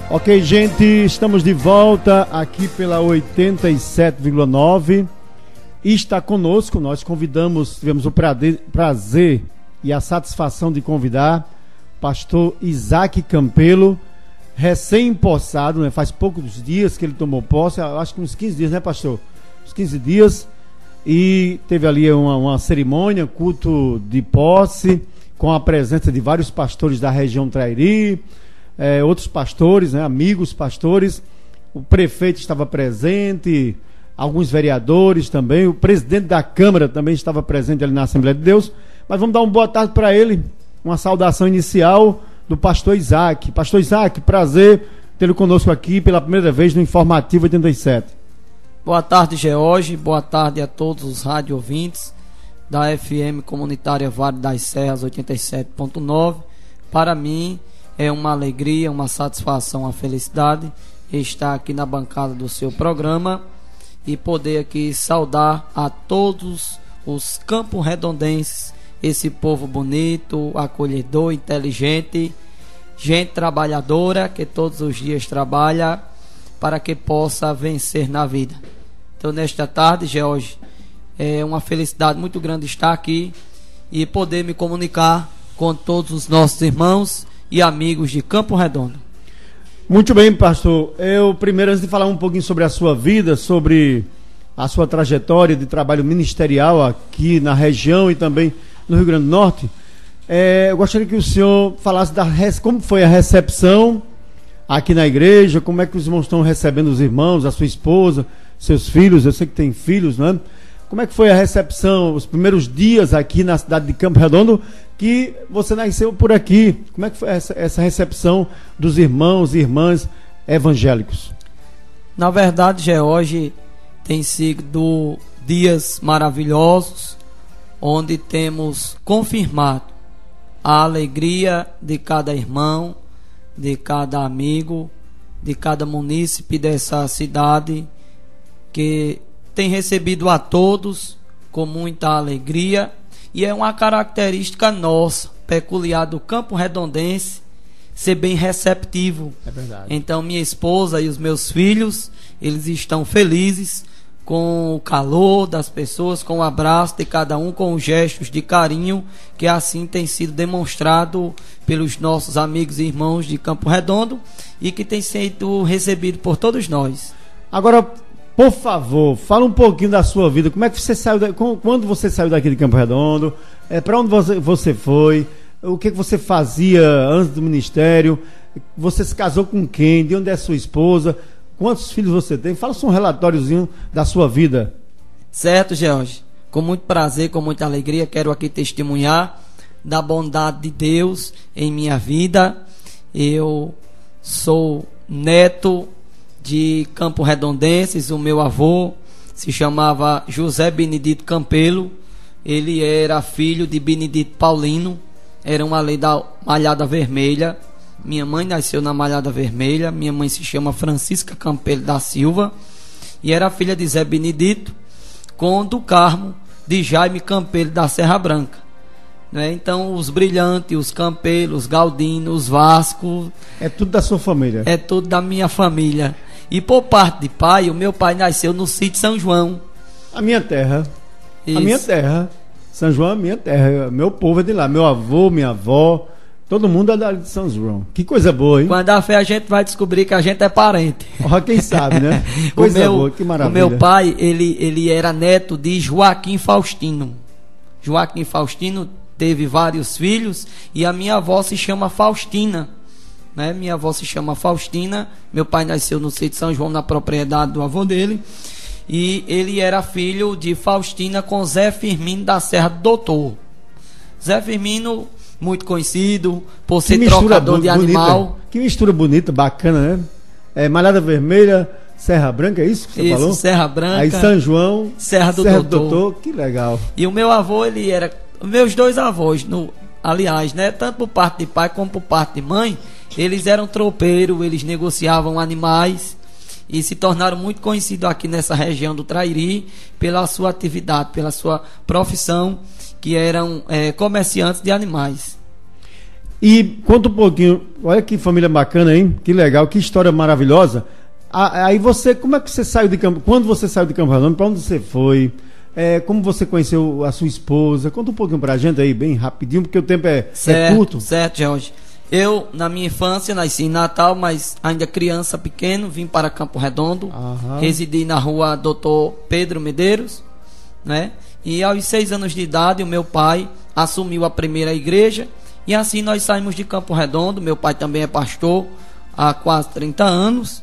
Ok, gente, estamos de volta aqui pela 87,9. E está conosco, nós tivemos o prazer e a satisfação de convidar pastor Isaac Campelo, recém-empossado, né? Faz poucos dias que ele tomou posse, acho que uns 15 dias, né, pastor? Uns 15 dias. E teve ali uma cerimônia, culto de posse, com a presença de vários pastores da região Trairi, outros pastores, né, amigos pastores. O prefeito estava presente, alguns vereadores também, o presidente da Câmara também estava presente ali na Assembleia de Deus. Mas vamos dar uma boa tarde para ele, uma saudação inicial do pastor Isaac. Pastor Isaac, prazer tê-lo conosco aqui pela primeira vez no Informativo 87. Boa tarde, George. Boa tarde a todos os rádio ouvintes da FM Comunitária Vale das Serras 87.9. Para mim é uma alegria, uma satisfação, uma felicidade estar aqui na bancada do seu programa e poder aqui saudar a todos os campo-redondenses, esse povo bonito, acolhedor, inteligente, gente trabalhadora que todos os dias trabalha para que possa vencer na vida. Então, nesta tarde, George, é uma felicidade muito grande estar aqui e poder me comunicar com todos os nossos irmãos e amigos de Campo Redondo. Muito bem, pastor. Eu primeiro, antes de falar um pouquinho sobre a sua vida, sobre a sua trajetória de trabalho ministerial aqui na região e também no Rio Grande do Norte, eu gostaria que o senhor falasse como foi a recepção aqui na igreja, como é que os irmãos estão recebendo os irmãos, a sua esposa, seus filhos. Eu sei que tem filhos, né? Como é que foi a recepção, os primeiros dias aqui na cidade de Campo Redondo, que você nasceu por aqui? Como é que foi essa recepção dos irmãos e irmãs evangélicos? Na verdade, George, tem sido dias maravilhosos, onde temos confirmado a alegria de cada irmão, de cada amigo, de cada munícipe dessa cidade, que tem recebido a todos com muita alegria, e é uma característica nossa, peculiar do Campo Redondense, ser bem receptivo. É verdade. Então minha esposa e os meus filhos, eles estão felizes com o calor das pessoas, com o abraço de cada um, com os gestos de carinho, que assim tem sido demonstrado pelos nossos amigos e irmãos de Campo Redondo e que tem sido recebido por todos nós. Agora, por favor, fala um pouquinho da sua vida. Como é que você saiu quando você saiu daqui de Campo Redondo? Para onde você foi? O que você fazia antes do ministério? Você se casou com quem? De onde é sua esposa? Quantos filhos você tem? Fala só um relatóriozinho da sua vida. Certo, George. Com muito prazer, com muita alegria, quero aqui testemunhar da bondade de Deus em minha vida. Eu sou neto de Campo Redondenses. O meu avô se chamava José Benedito Campelo. Ele era filho de Benedito Paulino. Era uma lei da Malhada Vermelha. Minha mãe nasceu na Malhada Vermelha. Minha mãe se chama Francisca Campelo da Silva e era filha de Zé Benedito com do Carmo de Jaime Campelo da Serra Branca, né? Então os Brilhantes, os Campelos, os Galdino, os Vasco, é tudo da sua família? É tudo da minha família. E por parte de pai, o meu pai nasceu no sítio São João, a minha terra. Isso. A minha terra, São João é a minha terra, meu povo é de lá, meu avô, minha avó, todo mundo é de São João. Que coisa boa, hein? Quando a fé a gente vai descobrir que a gente é parente. Oh, quem sabe, né? Coisa boa, que maravilha. O meu pai, ele era neto de Joaquim Faustino. Joaquim Faustino teve vários filhos e a minha avó se chama Faustina, né? Minha avó se chama Faustina. Meu pai nasceu no sítio São João, na propriedade do avô dele. E ele era filho de Faustina com Zé Firmino da Serra do Doutor. Zé Firmino, muito conhecido por ser trocador de animal. Que mistura bonita, bacana, né? Malhada Vermelha, Serra Branca, é isso que você falou? Serra Branca. Aí São João, Serra do Doutor. Que legal. E o meu avô, ele era... Meus dois avós, aliás, né? Tanto por parte de pai como por parte de mãe, eles eram tropeiros, eles negociavam animais e se tornaram muito conhecidos aqui nessa região do Trairi pela sua atividade, pela sua profissão, que eram comerciantes de animais. E conta um pouquinho, olha que família bacana, hein? Que legal, que história maravilhosa. Aí você, como é que você saiu de Campo? Quando você saiu de Campo Redondo, para onde você foi? Como você conheceu a sua esposa? Conta um pouquinho pra gente aí, bem rapidinho, porque o tempo é curto. Certo, Jorge. Eu, na minha infância, nasci em Natal, mas ainda criança, pequeno, vim para Campo Redondo, residi na rua Doutor Pedro Medeiros, né? E aos 6 anos de idade, o meu pai assumiu a primeira igreja, e assim nós saímos de Campo Redondo. Meu pai também é pastor há quase 30 anos,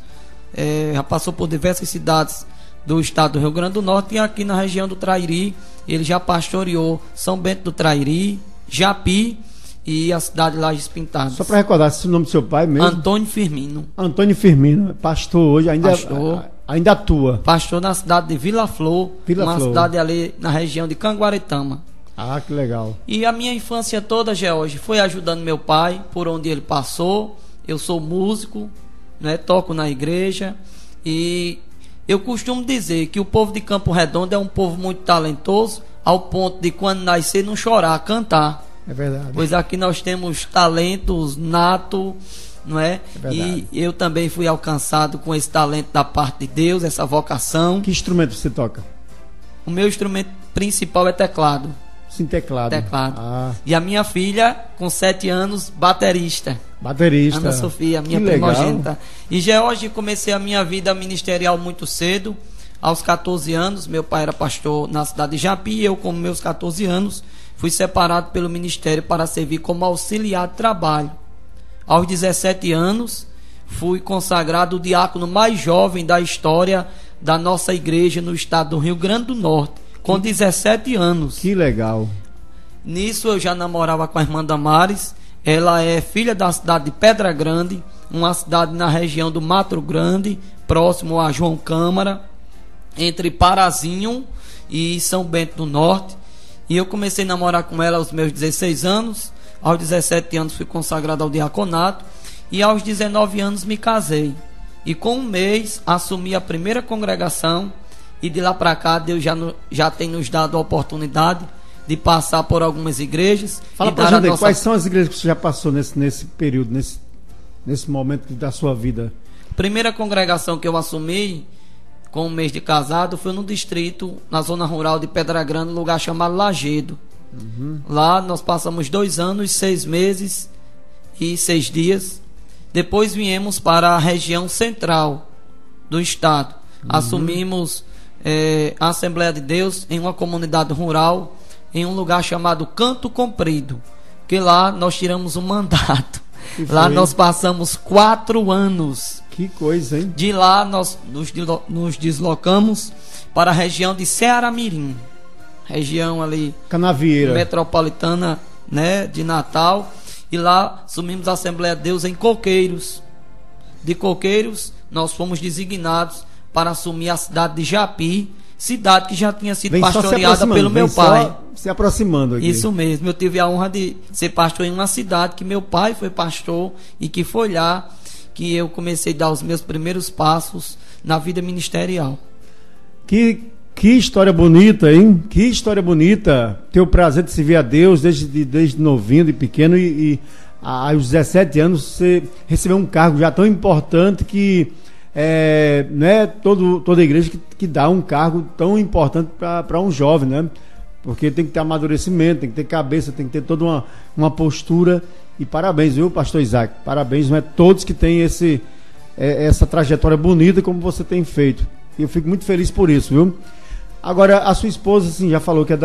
já passou por diversas cidades do estado do Rio Grande do Norte, e aqui na região do Trairi, ele já pastoreou São Bento do Trairi, Japi e a cidade de Lajes Pintadas. Só para recordar, esse é o nome do seu pai mesmo? Antônio Firmino. Antônio Firmino, pastor hoje, ainda atua. Pastor na cidade de Vila Flor, cidade ali na região de Canguaretama. Ah, que legal. E a minha infância toda, George, foi ajudando meu pai por onde ele passou. Eu sou músico, né, toco na igreja, e eu costumo dizer que o povo de Campo Redondo é um povo muito talentoso, ao ponto de quando nascer não chorar, cantar. É verdade. Pois aqui nós temos talentos nato, não é? E eu também fui alcançado com esse talento da parte de Deus, essa vocação. Que instrumento você toca? O meu instrumento principal é teclado. Sim, teclado. Teclado. E a minha filha, com 7 anos, baterista. Baterista. Ana Sofia, minha primogênita. E já hoje comecei a minha vida ministerial muito cedo, aos 14 anos. Meu pai era pastor na cidade de Japi, e eu, com meus 14 anos, fui separado pelo ministério para servir como auxiliar de trabalho. Aos 17 anos, fui consagrado o diácono mais jovem da história da nossa igreja no estado do Rio Grande do Norte, com 17 anos. Que legal. Nisso eu já namorava com a irmã Damares. Ela é filha da cidade de Pedra Grande, uma cidade na região do Mato Grande, próximo a João Câmara, entre Parazinho e São Bento do Norte. E eu comecei a namorar com ela aos meus 16 anos. Aos 17 anos fui consagrado ao diaconato, e aos 19 anos me casei. E com um mês assumi a primeira congregação, e de lá para cá Deus já tem nos dado a oportunidade de passar por algumas igrejas. Fala pra gente aí, quais são as igrejas que você já passou nesse período, nesse momento da sua vida? A primeira congregação que eu assumi com um mês de casado foi no distrito, na zona rural de Pedra Grande, um lugar chamado Lagedo. Lá nós passamos 2 anos, 6 meses e 6 dias. Depois viemos para a região central do estado. Assumimos a Assembleia de Deus em uma comunidade rural, em um lugar chamado Canto Comprido, que lá nós tiramos um mandato. Lá nós passamos 4 anos. Que coisa, hein? De lá nós nos deslocamos para a região de Ceará-Mirim, região ali Canavieira, metropolitana, né, de Natal. E lá assumimos a Assembleia de Deus em Coqueiros. De Coqueiros nós fomos designados para assumir a cidade de Japi, cidade que já tinha sido pastoreada pelo meu pai. Se aproximando aqui. Isso mesmo, eu tive a honra de ser pastor em uma cidade que meu pai foi pastor, e que foi lá que eu comecei a dar os meus primeiros passos na vida ministerial. Que história bonita, hein? Que história bonita. Ter o prazer de servir a Deus desde novinho, de pequeno, e aos 17 anos você recebeu um cargo já tão importante que não é toda igreja que dá um cargo tão importante para um jovem, né? Porque tem que ter amadurecimento, tem que ter cabeça, tem que ter toda uma postura. E parabéns, viu, pastor Isaac? Parabéns, não é todos que têm essa trajetória bonita como você tem feito. E eu fico muito feliz por isso, viu? Agora, a sua esposa, assim, já falou que é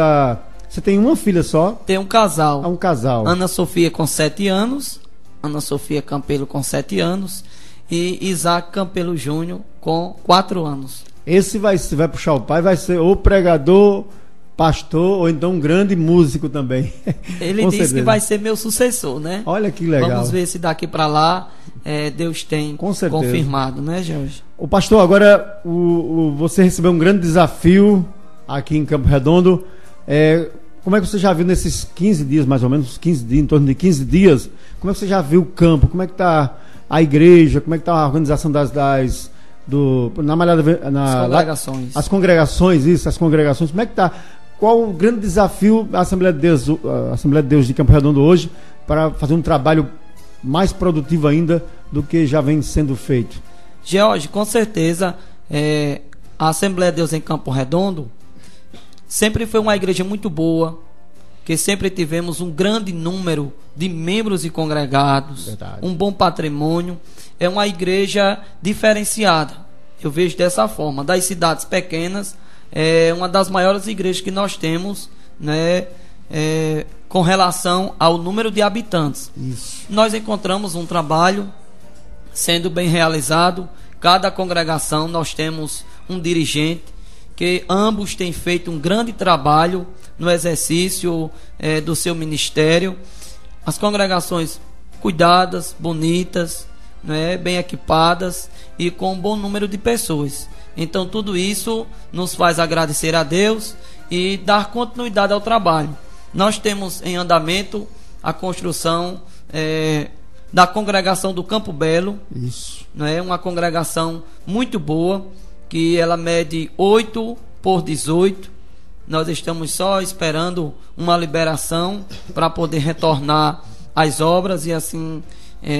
você tem uma filha só? Tem um casal. Um casal. Ana Sofia com 7 anos, Ana Sofia Campelo com 7 anos, e Isaac Campelo Júnior com 4 anos. Esse vai puxar o pai, vai ser ou pregador, pastor, ou então um grande músico também. Ele disse que vai ser meu sucessor, né? Olha que legal. Vamos ver se daqui para lá Deus tem confirmado, né, Jorge? O pastor, agora você recebeu um grande desafio aqui em Campo Redondo. Como é que você já viu nesses 15 dias, mais ou menos, 15 dias, em torno de 15 dias, como é que você já viu o campo? Como é que está a igreja? Como é que está a organização as congregações, como é que está qual o grande desafio da Assembleia de Deus de Campo Redondo hoje para fazer um trabalho mais produtivo ainda do que já vem sendo feito? George, com certeza, a Assembleia de Deus em Campo Redondo sempre foi uma igreja muito boa, que sempre tivemos um grande número de membros e congregados, verdade, um bom patrimônio. É uma igreja diferenciada, eu vejo dessa forma. Das cidades pequenas, é uma das maiores igrejas que nós temos, né, com relação ao número de habitantes. Isso. Nós encontramos um trabalho sendo bem realizado. Cada congregação nós temos um dirigente, que ambos têm feito um grande trabalho no exercício do seu ministério. As congregações cuidadas, bonitas, né, bem equipadas e com um bom número de pessoas. Então tudo isso nos faz agradecer a Deus e dar continuidade ao trabalho. Nós temos em andamento a construção da congregação do Campo Belo. Isso. Né, uma congregação muito boa, que ela mede 8 por 18. Nós estamos só esperando uma liberação para poder retornar às obras e assim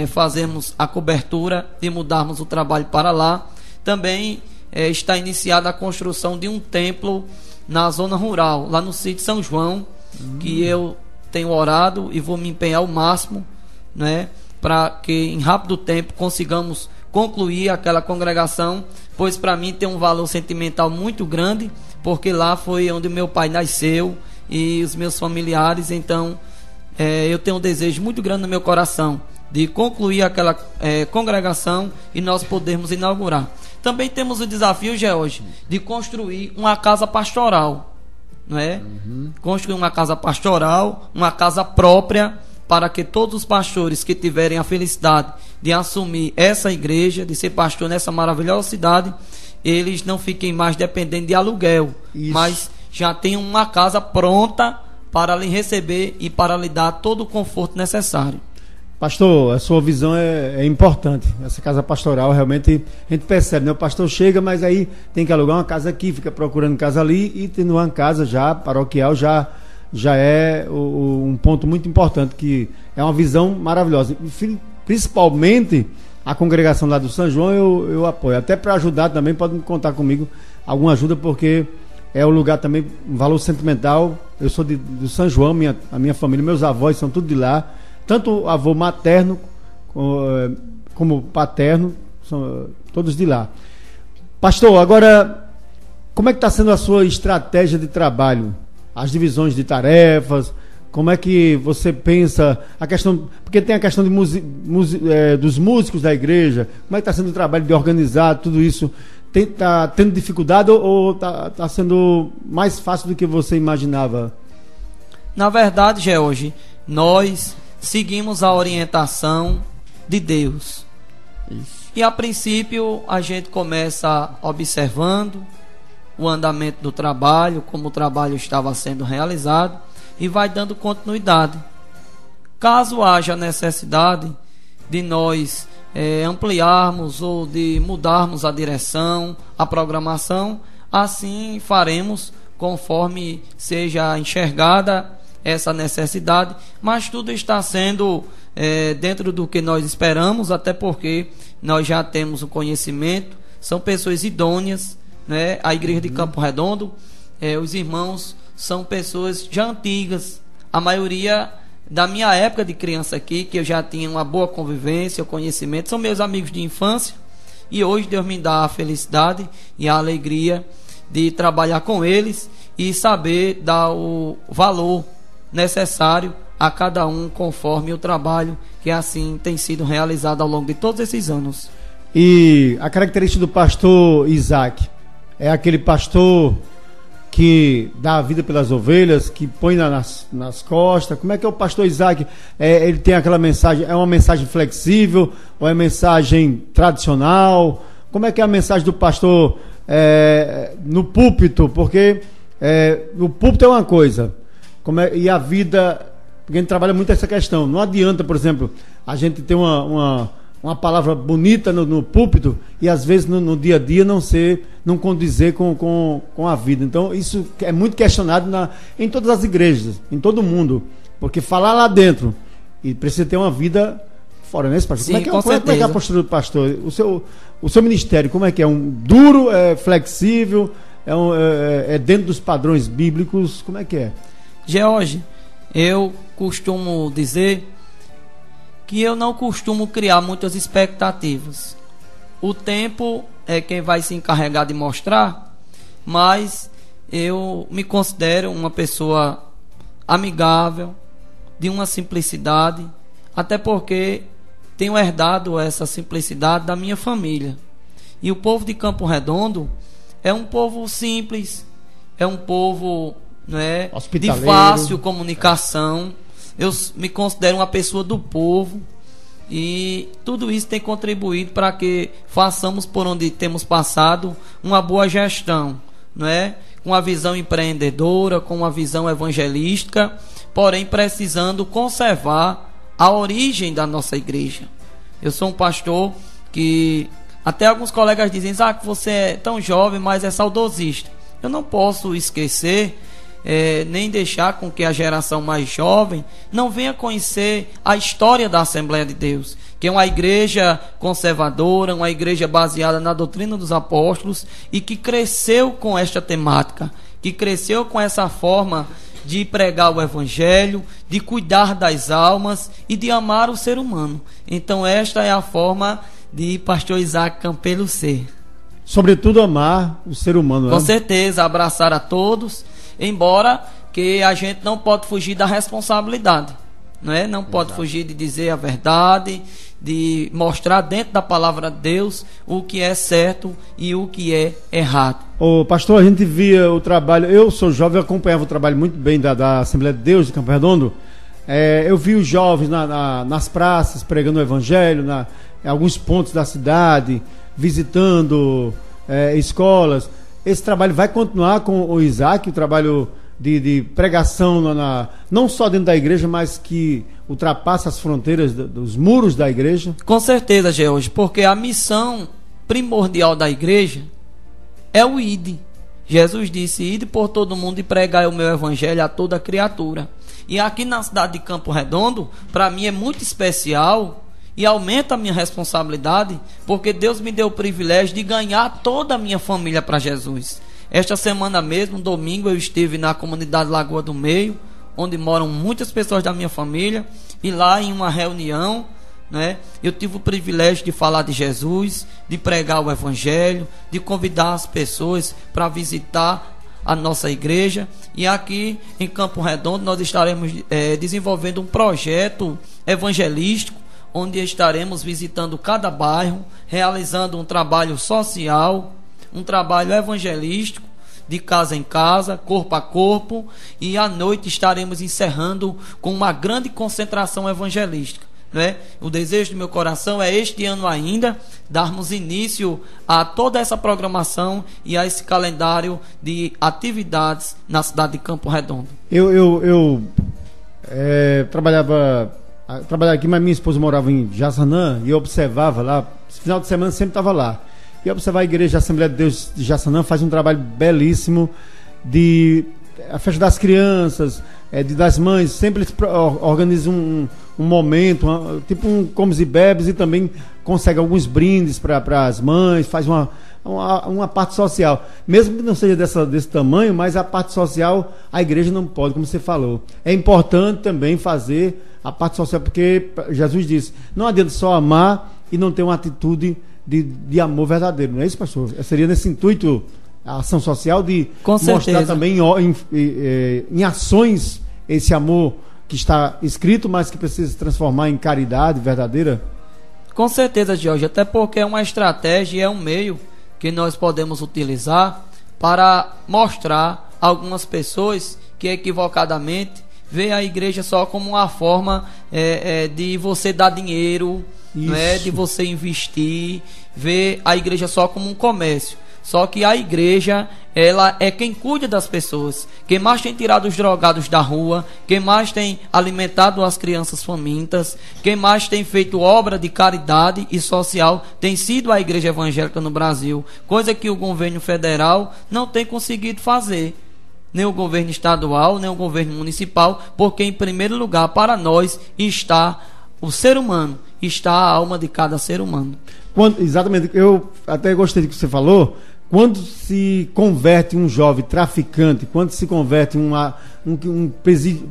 fazermos a cobertura e mudarmos o trabalho para lá. Também está iniciada a construção de um templo na zona rural, lá no sítio São João, que eu tenho orado e vou me empenhar ao máximo, né, para que em rápido tempo consigamos concluir aquela congregação, pois para mim tem um valor sentimental muito grande, porque lá foi onde meu pai nasceu e os meus familiares. Então eu tenho um desejo muito grande no meu coração de concluir aquela congregação e nós podermos inaugurar. Também temos o desafio, George, de construir uma casa pastoral, não é? Construir uma casa pastoral, uma casa própria, para que todos os pastores que tiverem a felicidade de assumir essa igreja, de ser pastor nessa maravilhosa cidade, eles não fiquem mais dependendo de aluguel. Isso. Mas já tenham uma casa pronta para lhe receber e para lhe dar todo o conforto necessário. Pastor, a sua visão é importante. Essa casa pastoral, realmente, a gente percebe, né? O pastor chega, mas aí tem que alugar uma casa aqui, fica procurando casa ali, e tendo uma casa já paroquial, já é um ponto muito importante, que é uma visão maravilhosa. Principalmente a congregação lá do São João, eu apoio. Até para ajudar também, pode contar comigo alguma ajuda, porque é um lugar também, um valor sentimental. Eu sou do São João, a minha família, meus avós são tudo de lá. Tanto o avô materno como paterno, são todos de lá. Pastor, agora, como é que está sendo a sua estratégia de trabalho? As divisões de tarefas, como é que você pensa a questão, porque tem a questão dos músicos da igreja, como é que está sendo o trabalho de organizar tudo isso? Está tendo dificuldade ou está sendo mais fácil do que você imaginava? Na verdade, George, nós seguimos a orientação de Deus. Isso. E a princípio a gente começa observando o andamento do trabalho, como o trabalho estava sendo realizado, e vai dando continuidade. Caso haja necessidade de nós ampliarmos ou de mudarmos a direção, a programação, assim faremos conforme seja enxergada essa necessidade, mas tudo está sendo dentro do que nós esperamos, até porque nós já temos o conhecimento, são pessoas idôneas, né? A igreja de Campo Redondo, os irmãos são pessoas já antigas, a maioria da minha época de criança aqui, que eu já tinha uma boa convivência, conhecimento, são meus amigos de infância, e hoje Deus me dá a felicidade e a alegria de trabalhar com eles e saber dar o valor necessário a cada um conforme o trabalho que assim tem sido realizado ao longo de todos esses anos. E a característica do pastor Isaac é aquele pastor que dá a vida pelas ovelhas, que põe nas costas. Como é que é o pastor Isaac? Ele tem aquela mensagem, é uma mensagem flexível ou é mensagem tradicional? Como é que é a mensagem do pastor no púlpito? Porque no púlpito é uma coisa, e a vida, porque a gente trabalha muito essa questão. Não adianta, por exemplo, a gente ter uma uma palavra bonita no púlpito e às vezes no dia a dia não condizer com a vida. Então isso é muito questionado em todas as igrejas, em todo mundo, porque falar lá dentro e precisa ter uma vida fora, né, pastor? Sim, como é que é a postura do pastor? O seu ministério, como é que é? Duro, flexível, é dentro dos padrões bíblicos, como é que é? George, eu costumo dizer que eu não costumo criar muitas expectativas. O tempo é quem vai se encarregar de mostrar, mas eu me considero uma pessoa amigável, de uma simplicidade, até porque tenho herdado essa simplicidade da minha família. E o povo de Campo Redondo é um povo simples, é um povo, né, de fácil comunicação. Eu me considero uma pessoa do povo e tudo isso tem contribuído para que façamos por onde temos passado uma boa gestão, não é? Com uma visão empreendedora, com uma visão evangelística, porém precisando conservar a origem da nossa igreja. Eu sou um pastor que até alguns colegas dizem: que você é tão jovem, mas é saudosista. Eu não posso esquecer nem deixar com que a geração mais jovem não venha conhecer a história da Assembleia de Deus, que é uma igreja conservadora, uma igreja baseada na doutrina dos apóstolos e que cresceu com esta temática, que cresceu com essa forma de pregar o evangelho, de cuidar das almas e de amar o ser humano. Então esta é a forma de pastor Isaac Campelo ser. Sobretudo amar o ser humano. Com certeza, abraçar a todos, embora que a gente não pode fugir da responsabilidade, não é? Não pode fugir de dizer a verdade, de mostrar dentro da palavra de Deus o que é certo e o que é errado. Ô, pastor, a gente via o trabalho, eu sou jovem, eu acompanhava o trabalho muito bem da Assembleia de Deus de Campo Redondo. Eu vi os jovens nas praças pregando o evangelho, em alguns pontos da cidade, visitando escolas. Esse trabalho vai continuar com o Isaac, o trabalho de pregação não só dentro da igreja, mas que ultrapassa as fronteiras dos muros da igreja? Com certeza, George, porque a missão primordial da igreja é o ide. Jesus disse: ide por todo mundo e pregai o meu evangelho a toda criatura. E aqui na cidade de Campo Redondo, para mim é muito especial e aumenta a minha responsabilidade, porque Deus me deu o privilégio de ganhar toda a minha família para Jesus. Esta semana mesmo, domingo, eu estive na comunidade Lagoa do Meio, onde moram muitas pessoas da minha família, e lá em uma reunião, né, eu tive o privilégio de falar de Jesus, de pregar o evangelho, de convidar as pessoas para visitar a nossa igreja. E aqui em Campo Redondo nós estaremos desenvolvendo um projeto evangelístico, onde estaremos visitando cada bairro, realizando um trabalho social, um trabalho evangelístico, de casa em casa, corpo a corpo, e à noite estaremos encerrando com uma grande concentração evangelística, não é? O desejo do meu coração é este ano ainda darmos início a toda essa programação e a esse calendário de atividades na cidade de Campo Redondo. Eu trabalhava aqui, mas minha esposa morava em Jaçanã e eu observava lá, final de semana sempre estava lá. E observar a igreja Assembleia de Deus de Jaçanã faz um trabalho belíssimo a festa das crianças, das mães, sempre eles organizam um momento, tipo um comes e bebes, e também consegue alguns brindes para as mães, faz uma parte social, mesmo que não seja desse tamanho, mas a parte social a igreja não pode, como você falou. É importante também fazer a parte social, porque Jesus disse: não adianta só amar e não ter uma atitude de amor verdadeiro, não é isso, pastor? Seria nesse intuito a ação social de mostrar também em ações esse amor que está escrito, mas que precisa se transformar em caridade verdadeira? Com certeza, Jorge, até porque é uma estratégia, é um meio que nós podemos utilizar para mostrar a algumas pessoas que equivocadamente vê a igreja só como uma forma de você dar dinheiro, né, de você investir, vê a igreja só como um comércio. Só que a igreja, ela é quem cuida das pessoas, quem mais tem tirado os drogados da rua, quem mais tem alimentado as crianças famintas, quem mais tem feito obra de caridade e social, tem sido a igreja evangélica no Brasil, coisa que o governo federal não tem conseguido fazer, nem o governo estadual, nem o governo municipal, porque em primeiro lugar para nós está o ser humano, está a alma de cada ser humano. Exatamente, eu até gostei do que você falou. Quando se converte um jovem traficante, quando se converte um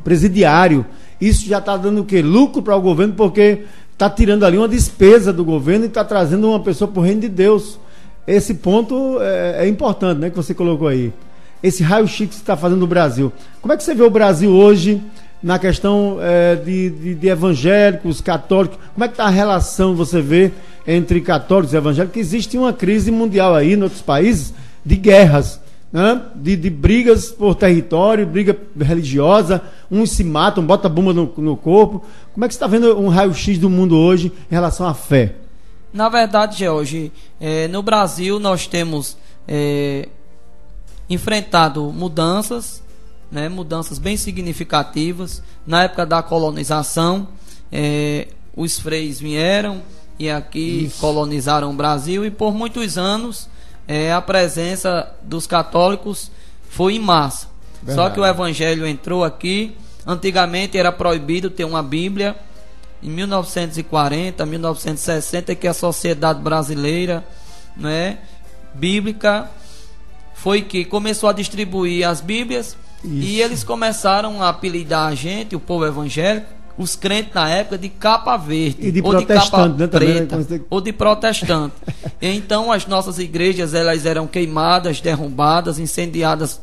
presidiário, isso já está dando o quê? Lucro para o governo, porque está tirando ali uma despesa do governo e está trazendo uma pessoa para o reino de Deus. Esse ponto é importante, né, que você colocou aí. Esse raio-x que você está fazendo no Brasil. Como é que você vê o Brasil hoje na questão de evangélicos, católicos? Como é que está a relação, você vê, entre católicos e evangélicos? Que existe uma crise mundial aí, em outros países, de guerras, né? de brigas por território, briga religiosa, uns se matam, botam bomba no corpo. Como é que você está vendo um raio-x do mundo hoje em relação à fé? Na verdade, George, no Brasil nós temos enfrentado mudanças, né, mudanças bem significativas. Na época da colonização, os freis vieram e aqui colonizaram o Brasil, e por muitos anos a presença dos católicos foi em massa. Verdade. Só que o evangelho entrou aqui. Antigamente era proibido ter uma Bíblia. Em 1940, 1960, que a sociedade brasileira, né, bíblica foi que começou a distribuir as Bíblias. Isso. E eles começaram a apelidar a gente, o povo evangélico, os crentes na época, de capa verde, e de ou de capa, né, preta, também, ou de protestante. Então as nossas igrejas, elas eram queimadas, derrubadas, incendiadas,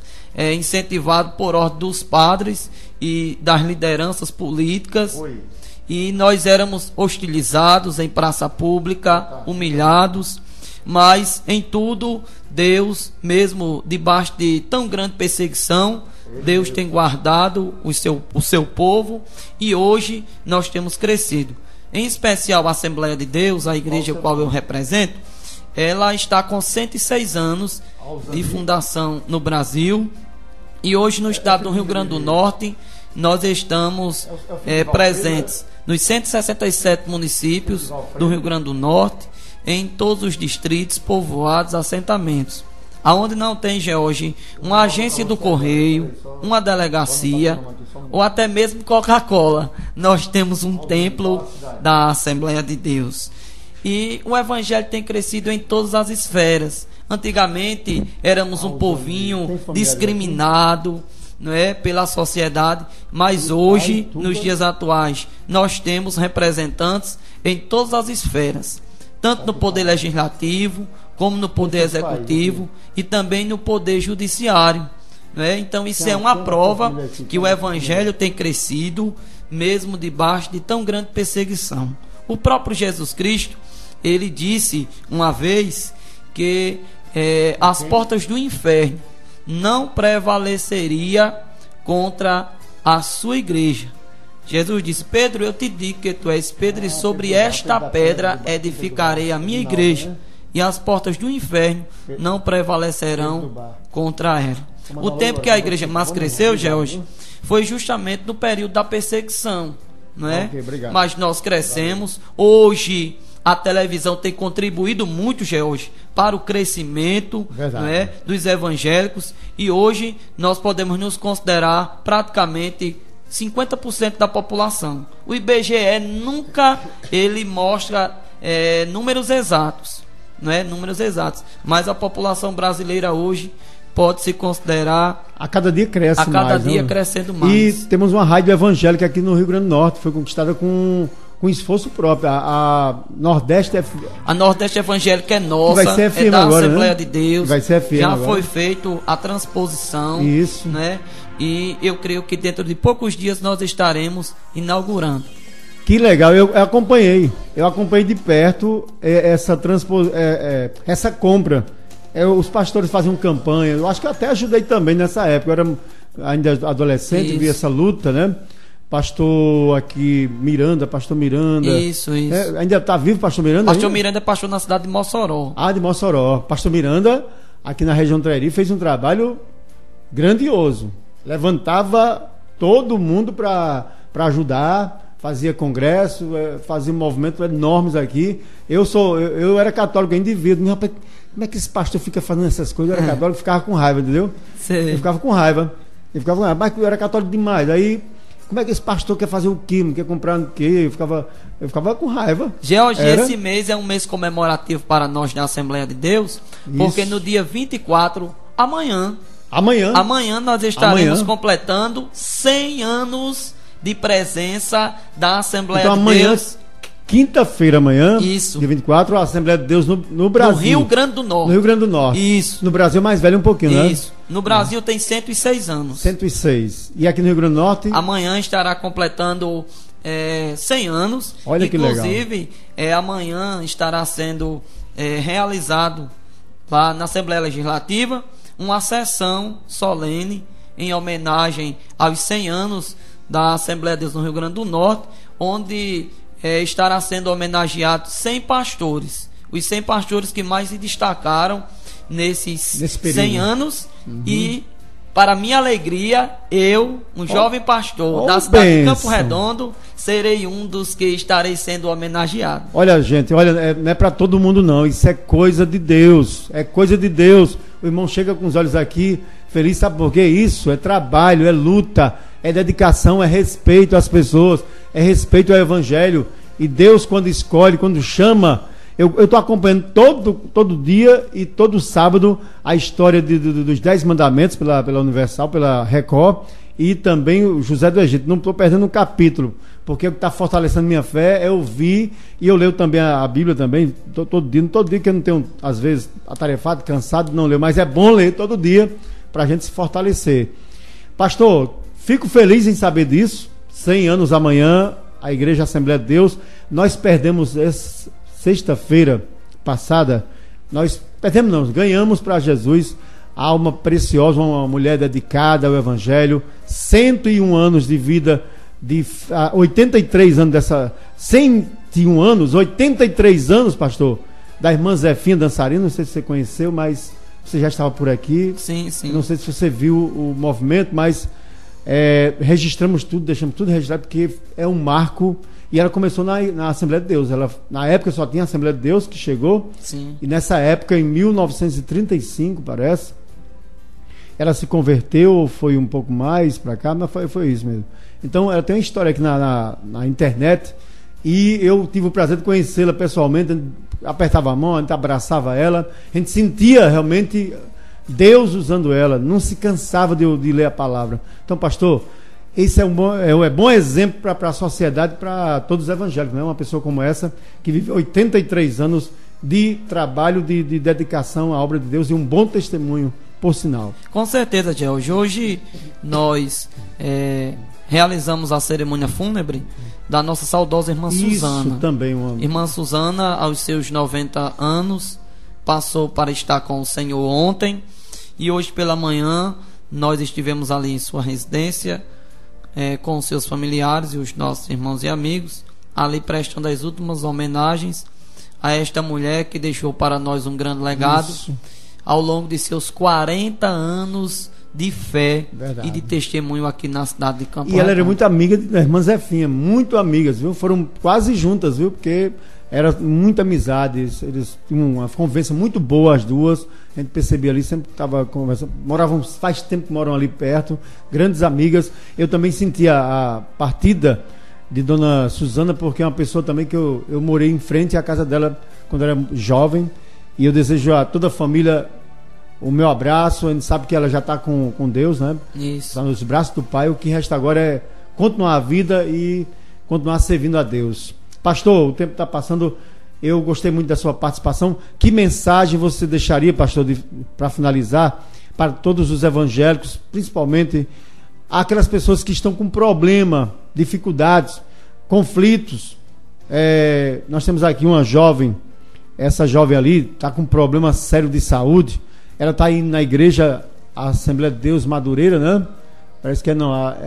incentivadas por ordem dos padres e das lideranças políticas. Oi. E nós éramos hostilizados em praça pública, humilhados. Mas em tudo, Deus, mesmo debaixo de tão grande perseguição, Deus tem guardado o seu povo, e hoje nós temos crescido. Em especial a Assembleia de Deus, a igreja a qual eu represento, ela está com 106 anos de fundação no Brasil, e hoje no estado do Rio Grande do Norte nós estamos presentes nos 167 municípios do Rio Grande do Norte, em todos os distritos, povoados, assentamentos. Aonde não tem, George, uma agência do correio, uma delegacia, ou até mesmo Coca-Cola, nós temos um templo da Assembleia de Deus. E o evangelho tem crescido em todas as esferas. Antigamente éramos um povinho discriminado, não é, pela sociedade, mas hoje, nos dias atuais, nós temos representantes em todas as esferas, tanto no poder legislativo, como no poder executivo e também no poder judiciário, né? Então isso é uma prova que o evangelho tem crescido, mesmo debaixo de tão grande perseguição. O próprio Jesus Cristo, ele disse uma vez que as portas do inferno não prevaleceria contra a sua igreja. Jesus disse: Pedro, eu te digo que tu és Pedro, e sobre esta pedra edificarei a minha igreja, e as portas do inferno não prevalecerão contra ela. O tempo que a igreja mais cresceu, George, foi justamente no período da perseguição, não é? Mas nós crescemos. Hoje a televisão tem contribuído muito, George, para o crescimento, não é, dos evangélicos, e hoje nós podemos nos considerar praticamente 50% da população. O IBGE nunca ele mostra números exatos, não é? Números exatos, mas a população brasileira hoje pode se considerar, a cada dia cresce mais, a cada dia crescendo mais. E temos uma rádio evangélica aqui no Rio Grande do Norte, foi conquistada com esforço próprio, a Nordeste a Nordeste Evangélica é nossa, vai ser FM é da agora, Assembleia, né? de Deus, vai ser FM já agora. Foi feito a transposição, isso, né? E eu creio que dentro de poucos dias nós estaremos inaugurando. Que legal, eu acompanhei de perto essa compra. Os pastores faziam campanha, eu acho que eu até ajudei também nessa época, eu era ainda adolescente, isso. Vi essa luta, né? Pastor aqui, pastor Miranda. Isso. Ainda está vivo, pastor Miranda? Pastor Miranda é pastor na cidade de Mossoró. De Mossoró. Pastor Miranda, aqui na região Trairi, fez um trabalho grandioso. Levantava todo mundo para ajudar, fazia congresso, fazia movimentos enormes aqui. Eu era católico ainda e vi, rapaz, como é que esse pastor fica fazendo essas coisas? Eu era católico, ficava com raiva, entendeu? Sei. Eu ficava com raiva. Mas eu era católico demais. Aí, como é que esse pastor quer fazer o quê? Não quer comprar o quê? Eu ficava com raiva. George, esse mês é um mês comemorativo para nós na Assembleia de Deus, porque no dia 24, amanhã nós estaremos completando 100 anos de presença da Assembleia de Deus. Quinta-feira amanhã, isso, dia 24, a Assembleia de Deus no Brasil. No Rio Grande do Norte. No Rio Grande do Norte. Isso. No Brasil mais velho um pouquinho, né? Isso. No Brasil tem 106 anos. 106. E aqui no Rio Grande do Norte? Amanhã estará completando 100 anos. Olha que legal. Inclusive, amanhã estará sendo realizado lá na Assembleia Legislativa uma sessão solene em homenagem aos 100 anos da Assembleia de Deus no Rio Grande do Norte, onde estará sendo homenageados 100 pastores, os 100 pastores que mais se destacaram nesses 100 anos. E, para minha alegria, eu, um jovem pastor da cidade de Campo Redondo, serei um dos que estarei sendo homenageado. Olha, gente, não é para todo mundo não, isso é coisa de Deus, é coisa de Deus. O irmão chega com os olhos aqui feliz, sabe por quê? Isso é trabalho, é luta, é dedicação, é respeito às pessoas, é respeito ao Evangelho. E Deus, quando escolhe, quando chama, eu estou acompanhando todo dia e todo sábado a história dos 10 mandamentos pela Universal, pela Record, e também o José do Egito. Não estou perdendo um capítulo, porque o que está fortalecendo minha fé é ouvir, e eu leio também a Bíblia também, todo dia que eu não tenho, às vezes, atarefado, cansado, não leio, mas é bom ler todo dia para a gente se fortalecer. Pastor, fico feliz em saber disso. 100 anos amanhã, a Igreja Assembleia de Deus. Nós perdemos sexta-feira passada, ganhamos para Jesus a alma preciosa, uma mulher dedicada ao Evangelho, 101 anos de vida, 83 anos 101 anos, 83 anos, pastor, da irmã Zefinha dançarina. Não sei se você conheceu, mas você já estava por aqui. Sim. Não sei se você viu o movimento, mas registramos tudo, deixamos tudo registrado, porque é um marco. E ela começou na Assembleia de Deus. Na época só tinha a Assembleia de Deus que chegou. Sim. E nessa época, em 1935, parece, ela se converteu, foi um pouco mais para cá, mas foi isso mesmo. Então, ela tem uma história aqui na internet, e eu tive o prazer de conhecê-la pessoalmente. A gente apertava a mão, a gente abraçava ela, a gente sentia realmente Deus usando ela, não se cansava de ler a palavra. Então, pastor, esse é um bom exemplo para a sociedade, para todos os evangélicos, né? Uma pessoa como essa, que vive 83 anos de trabalho, de dedicação à obra de Deus, e um bom testemunho, por sinal. Com certeza, George. Hoje nós realizamos a cerimônia fúnebre da nossa saudosa irmã Suzana. Isso também. Irmã Suzana, aos seus 90 anos, passou para estar com o Senhor ontem, e hoje pela manhã nós estivemos ali em sua residência, com os seus familiares e os nossos irmãos e amigos, ali prestando as últimas homenagens a esta mulher que deixou para nós um grande legado. Isso. Ao longo de seus 40 anos de fé. Verdade. E de testemunho aqui na cidade de Campo Redondo. E ela era muito amiga da irmã Zefinha, muito amigas, viu? Foram quase juntas, viu? Porque era muita amizade, eles tinham uma convivência muito boa, as duas. A gente percebia ali, sempre estava conversando. Faz tempo que moram ali perto, grandes amigas. Eu também senti a partida de Dona Suzana, porque é uma pessoa também que eu morei em frente à casa dela quando era jovem. E eu desejo a toda a família o meu abraço. A gente sabe que ela já está com Deus, né? Isso. Está nos braços do Pai. O que resta agora é continuar a vida e continuar servindo a Deus. Pastor, o tempo está passando. Eu gostei muito da sua participação. Que mensagem você deixaria, pastor, para finalizar, para todos os evangélicos, principalmente aquelas pessoas que estão com problema, dificuldades, conflitos? Nós temos aqui uma jovem. Essa jovem ali está com um problema sério de saúde. Ela está indo na igreja, a Assembleia de Deus Madureira, né? Parece que é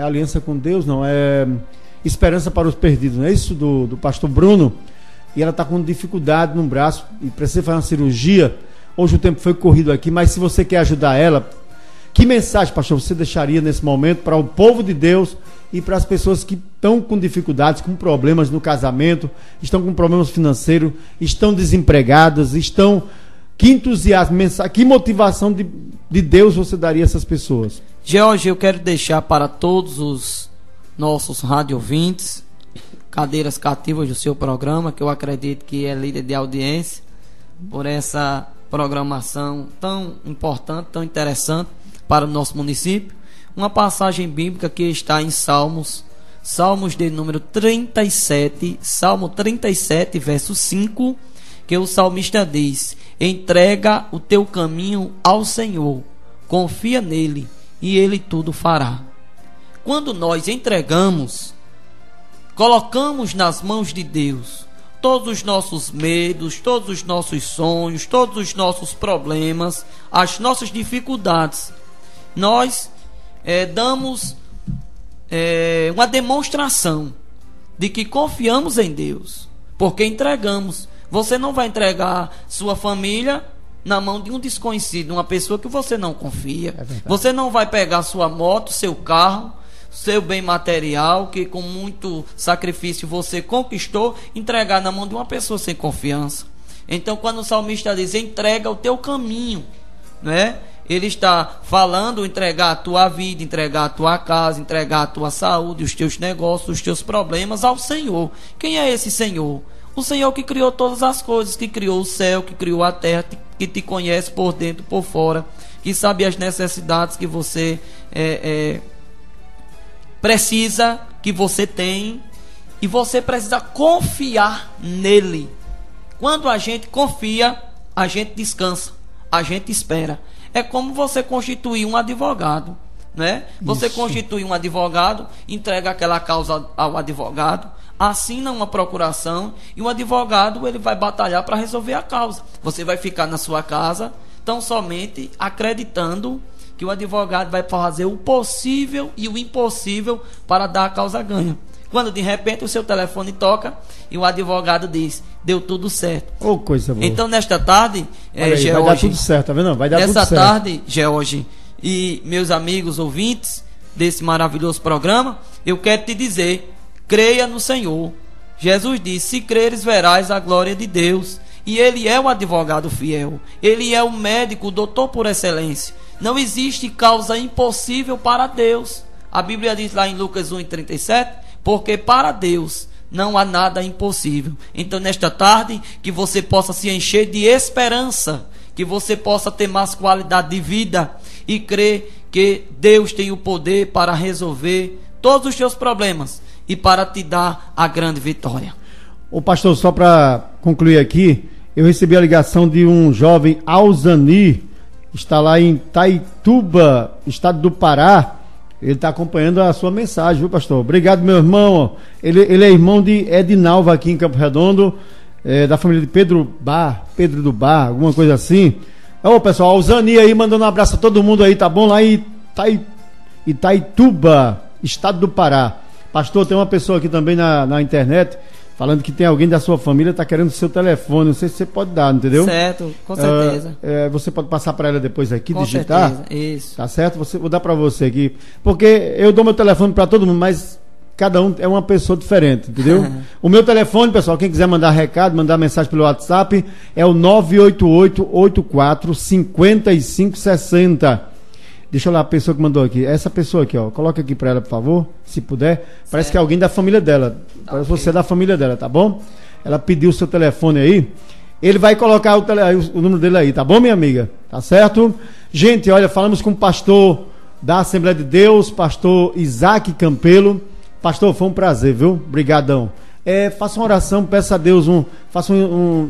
Aliança com Deus, não. É Esperança para os Perdidos, não é isso? Do pastor Bruno. E ela está com dificuldade no braço e precisa fazer uma cirurgia. Hoje o tempo foi corrido aqui, mas se você quer ajudar ela, que mensagem, pastor, você deixaria nesse momento para o povo de Deus e para as pessoas que estão com dificuldades, com problemas no casamento, estão com problemas financeiros, estão desempregadas, estão... Que entusiasmo, que motivação de Deus você daria a essas pessoas? George, eu quero deixar para todos os nossos rádio ouvintes, cadeiras cativas do seu programa, que eu acredito que é líder de audiência, por essa programação tão importante, tão interessante para o nosso município. Uma passagem bíblica que está em Salmos de número 37, Salmo 37, verso 5, que o salmista diz: entrega o teu caminho ao Senhor, confia nele e ele tudo fará. Quando nós entregamos, colocamos nas mãos de Deus todos os nossos medos, todos os nossos sonhos, todos os nossos problemas, as nossas dificuldades, nós damos uma demonstração de que confiamos em Deus, porque entregamos. Você não vai entregar sua família na mão de um desconhecido, uma pessoa que você não confia. Você não vai pegar sua moto, seu carro, seu bem material, que com muito sacrifício você conquistou, entregar na mão de uma pessoa sem confiança. Então, quando o salmista diz, entrega o teu caminho, né? Ele está falando entregar a tua vida, entregar a tua casa, entregar a tua saúde, os teus negócios, os teus problemas ao Senhor. Quem é esse Senhor? O Senhor que criou todas as coisas, que criou o céu, que criou a terra, que te conhece por dentro e por fora, que sabe as necessidades que você precisa, que você tem, e você precisa confiar nele. Quando a gente confia, a gente descansa, a gente espera. É como você constituir um advogado, né? Você constitui um advogado, entrega aquela causa ao advogado, assina uma procuração e o advogado ele vai batalhar para resolver a causa. Você vai ficar na sua casa tão somente acreditando que o advogado vai fazer o possível e o impossível para dar a causa ganha. Quando de repente o seu telefone toca e o advogado diz, deu tudo certo. Oh, coisa boa. Então nesta tarde, George, vai dar tudo certo, tá vendo? Vai dar tudo certo. Nesta tarde, George e meus amigos ouvintes desse maravilhoso programa, eu quero te dizer, creia no Senhor. Jesus disse, se creres verás a glória de Deus. E Ele é o advogado fiel. Ele é o médico, o doutor por excelência. Não existe causa impossível para Deus. A Bíblia diz lá em Lucas 1:37, porque para Deus não há nada impossível. Então nesta tarde, que você possa se encher de esperança, que você possa ter mais qualidade de vida e crer que Deus tem o poder para resolver todos os seus problemas e para te dar a grande vitória. Ô pastor, só para concluir aqui, eu recebi a ligação de um jovem Alzani, está lá em Itaituba, estado do Pará. Ele está acompanhando a sua mensagem, viu, pastor? Obrigado, meu irmão. Ele é irmão de Edinalva aqui em Campo Redondo, da família de Pedro do Bar, alguma coisa assim. Ô, pessoal, Alzani aí mandando um abraço a todo mundo aí, tá bom? Lá em Itaituba, estado do Pará. Pastor, tem uma pessoa aqui também na internet falando que tem alguém da sua família que está querendo o seu telefone. Não sei se você pode dar, entendeu? Certo, com certeza. Você pode passar para ela depois aqui, com digitar. Certeza, isso. Tá certo? Vou dar para você aqui. Porque eu dou meu telefone para todo mundo, mas cada um é uma pessoa diferente, entendeu? O meu telefone, pessoal, quem quiser mandar recado, mandar mensagem pelo WhatsApp, é o 988-84-5560. Deixa eu lá a pessoa que mandou aqui. Essa pessoa aqui, ó. Coloca aqui pra ela, por favor, se puder. Parece que é alguém da família dela. Parece que você é da família dela, tá bom? Ela pediu o seu telefone aí. Ele vai colocar o número dele aí, tá bom, minha amiga? Tá certo? Gente, olha, falamos com o pastor da Assembleia de Deus, pastor Isaac Campelo. Pastor, foi um prazer, viu? Obrigadão. Faça uma oração, peça a Deus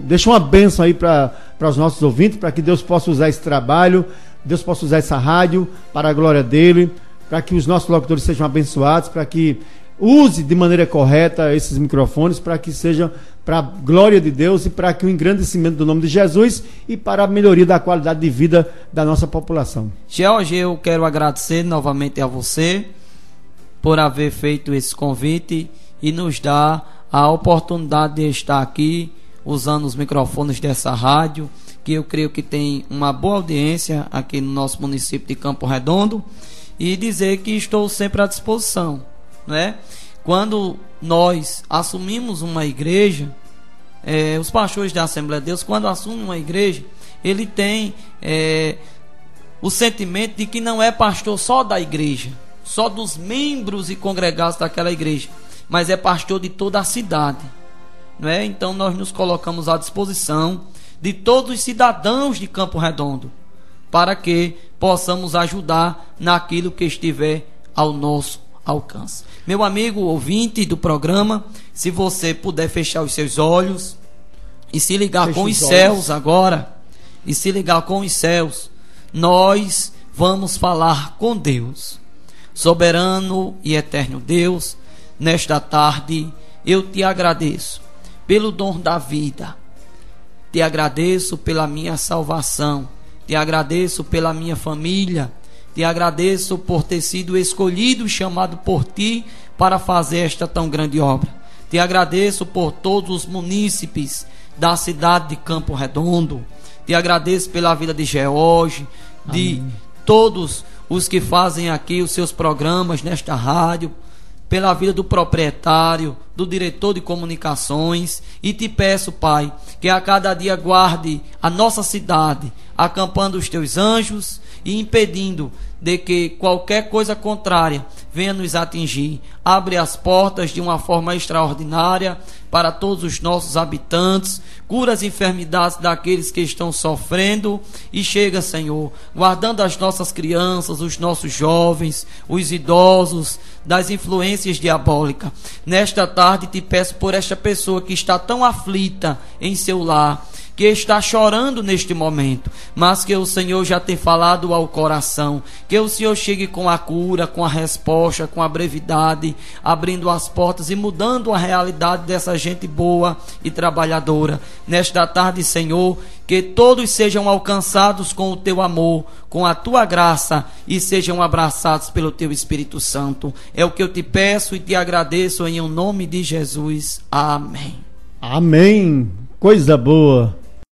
deixa uma bênção aí para os nossos ouvintes, para que Deus possa usar esse trabalho, Deus possa usar essa rádio para a glória dele, para que os nossos locutores sejam abençoados, para que use de maneira correta esses microfones, para que seja para a glória de Deus e para que o engrandecimento do nome de Jesus e para a melhoria da qualidade de vida da nossa população. George, eu quero agradecer novamente a você por haver feito esse convite e nos dar a oportunidade de estar aqui usando os microfones dessa rádio, que eu creio que tem uma boa audiência aqui no nosso município de Campo Redondo, e dizer que estou sempre à disposição, né? Quando nós assumimos uma igreja, os pastores da Assembleia de Deus, quando assumem uma igreja, ele tem o sentimento de que não é pastor só da igreja, só dos membros e congregados daquela igreja, mas é pastor de toda a cidade, não é? Então nós nos colocamos à disposição de todos os cidadãos de Campo Redondo, para que possamos ajudar naquilo que estiver ao nosso alcance. Meu amigo ouvinte do programa, se você puder fechar os seus olhos e se ligar com os céus agora, e se ligar com os céus, nós vamos falar com Deus. Soberano e eterno Deus, nesta tarde eu te agradeço pelo dom da vida, te agradeço pela minha salvação, te agradeço pela minha família, te agradeço por ter sido escolhido e chamado por ti para fazer esta tão grande obra. Te agradeço por todos os munícipes da cidade de Campo Redondo. Te agradeço pela vida de George, de todos os que fazem aqui os seus programas nesta rádio, pela vida do proprietário, do diretor de comunicações, e te peço, Pai, que a cada dia guarde a nossa cidade, acampando os teus anjos e impedindo de que qualquer coisa contrária venha nos atingir. Abre as portas de uma forma extraordinária para todos os nossos habitantes, cura as enfermidades daqueles que estão sofrendo, e chega, Senhor, guardando as nossas crianças, os nossos jovens, os idosos, das influências diabólicas. Nesta tarde te peço por esta pessoa que está tão aflita em seu lar, que está chorando neste momento, mas que o Senhor já tem falado ao coração, que o Senhor chegue com a cura, com a resposta, com a brevidade, abrindo as portas e mudando a realidade dessa gente boa e trabalhadora. Nesta tarde, Senhor, que todos sejam alcançados com o teu amor, com a tua graça, e sejam abraçados pelo teu Espírito Santo. É o que eu te peço e te agradeço em nome de Jesus. Amém. Amém. Coisa boa.